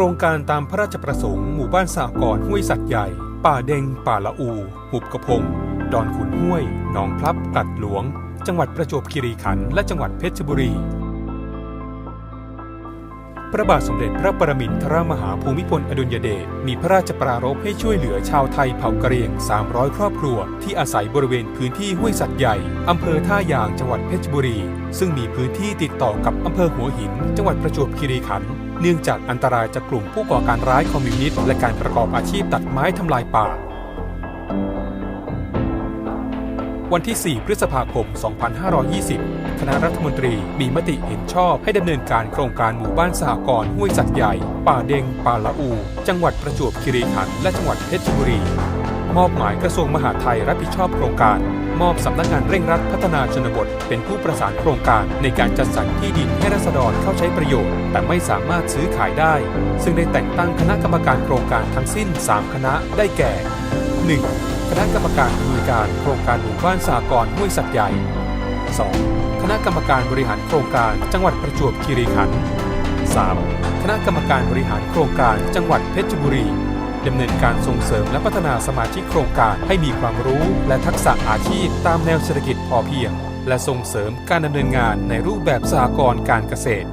รงการตามพระราชประสงค์หมู่บ้านสหกรณ์ห้วยสัตว์ใหญ่ป่าเด็งป่าละอูหุบกระพงดอนขุนห้วยหนองพลับกัดหลวงจังหวัดประจวบคีรีขันธ์และจังหวัดเพชรบุรีพระบาทสมเด็จพระปรมินทรมหาภูมิพลอดุลยเดชมีพระราชปรารภให้ช่วยเหลือชาวไทยเผ่ากะเหรี่ยง300ครอบครัวที่อาศัยบริเวณพื้นที่ห้วยสัตว์ใหญ่อำเภอท่ายางจังหวัดเพชรบุรีซึ่งมีพื้นที่ติดต่อกับอำเภอหัวหินจังหวัดประจวบคีรีขันธ์เนื่องจากอันตรายจากกลุ่มผู้ก่อการร้ายคอมมิวนิสต์และการประกอบอาชีพตัดไม้ทำลายป่าวันที่ 4 พฤษภาคม 2520 คณะรัฐมนตรีมีมติเห็นชอบให้ดำเนินการโครงการหมู่บ้านสหกรณ์ห้วยสัตว์ใหญ่ป่าเด็งป่าละอูจังหวัดประจวบคีรีขันธ์และจังหวัดเพชรบุรีมอบหมายกระทรวงมหาดไทยรับผิดชอบโครงการมอบสำนักงานเร่งรัดพัฒนาชนบทเป็นผู้ประสานโครงการในการจัดสรรที่ดินให้ราษฎรเข้าใช้ประโยชน์แต่ไม่สามารถซื้อขายได้ซึ่งได้แต่งตั้งคณะกรรมการโครงการทั้งสิ้น3คณะได้แก่ 1. คณะกรรมการอำนวยการโครงการหมู่บ้านสหกรณ์ห้วยสัตว์ใหญ่ 2. คณะกรรมการบริหารโครงการจังหวัดประจวบคีรีขันธ์ 3. คณะกรรมการบริหารโครงการจังหวัดเพชรบุรีดำเนินการส่งเสริมและพัฒนาสมาชิกโครงการให้มีความรู้และทักษะอาชีพตามแนวเศรษฐกิจพอเพียงและส่งเสริมการดำเนินงานในรูปแบบสหกรณ์การเกษตร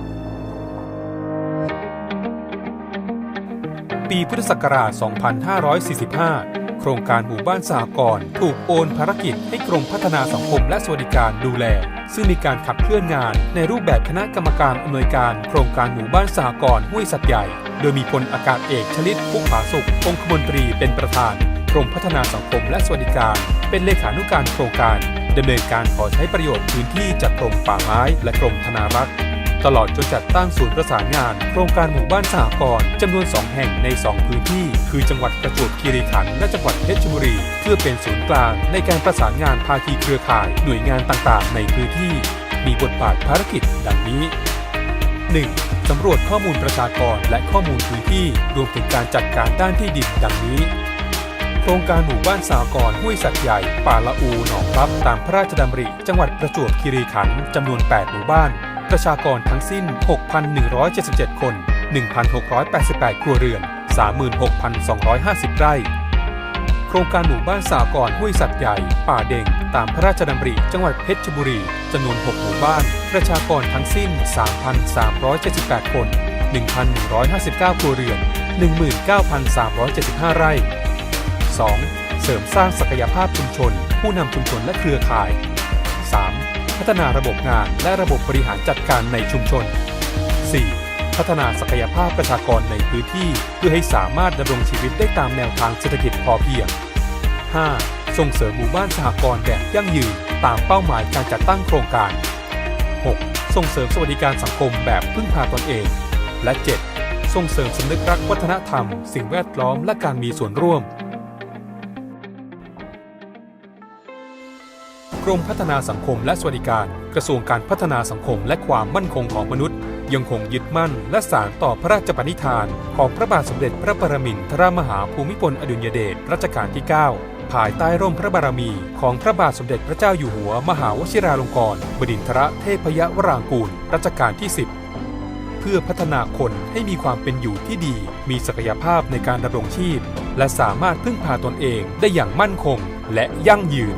ปีพุทธศักราช 2545 โครงการหมู่บ้านสหกรณ์ถูกโอนภารกิจให้กรมพัฒนาสังคมและสวัสดิการดูแลซึ่งมีการขับเคลื่อนงานในรูปแบบคณะกรรมการอำนวยการโครงการหมู่บ้านสหกรณ์ห้วยสัตว์ใหญ่โดยมีพลอากาศเอกชลิต พุกผาสุของคมนตรีเป็นประธานกรมพัฒนาสังคมและสวัสดิการเป็นเลขานุการโครงการดำเนินการขอใช้ประโยชน์พื้นที่จากกรมป่าไม้และกรมธนารักษ์ตลอดจนจัดตั้งศูนย์ประสานงานโครงการหมู่บ้านสหกรณ์จำนวน2แห่งใน2พื้นที่คือจังหวัดประจวบคีรีขันธ์และจังหวัดเพชรบุรีเพื่อเป็นศูนย์กลางในการประสานงานภาคีเครือข่ายหน่วยงานต่างๆในพื้นที่มีบทบาทภารกิจดังนี้ 1. สำรวจข้อมูลประชากรและข้อมูลพื้นที่รวมถึงการจัดการด้านที่ดินดังนี้โครงการหมู่บ้านสหกรณ์ห้วยสัตว์ใหญ่ป่าละอูหนองพลับตามพระราชดำริจังหวัดประจวบคีรีขันธ์จำนวน8หมู่บ้านประชากรทั้งสิ้น 6,177 คน 1,688 ครัวเรือน 36,250 ไร่โครงการหมู่บ้านสหกรณ์ห้วยสัตว์ใหญ่ป่าเด็งตามพระราชดำริจังหวัดเพชรบุรีจำนวน6หมู่บ้านประชากรทั้งสิ้น 3,378 คน 1,159 ครัวเรือน 19,375 ไร่ 2. เสริมสร้างศักยภาพชุมชนผู้นำชุมชนและเครือข่าย 3. พัฒนาระบบงานและระบบบริหารจัดการในชุมชน 4. พัฒนาศักยภาพประชากรในพื้นที่เพื่อให้สามารถดำรงชีวิตได้ตามแนวทางเศรษฐกิจพอเพียง 5. ส่งเสริมหมู่บ้านสหกรณ์แบบยั่งยืนตามเป้าหมายการจัดตั้งโครงการ 6. ส่งเสริมสวัสดิการสังคมแบบพึ่งพาตนเองและ 7. ส่งเสริมสำนึกรักวัฒนธรรมสิ่งแวดล้อมและการมีส่วนร่วมกรมพัฒนาสังคมและสวัสดิการกระทรวงการพัฒนาสังคมและความมั่นคงของมนุษย์ยังคงยึดมั่นและสานต่อพระราชปณิธานของพระบาทสมเด็จพระปรมินทรมหาภูมิพลอดุลยเดชรัชกาลที่ 9 ภายใต้ร่มพระบารมีของพระบาทสมเด็จพระเจ้าอยู่หัวมหาวชิราลงกรณ์บดินทรเทพยวรางกูลรัชกาลที่ 10 เพื่อพัฒนาคนให้มีความเป็นอยู่ที่ดีมีศักยภาพในการดำรงชีพและสามารถพึ่งพาตนเองได้อย่างมั่นคงและยั่งยืน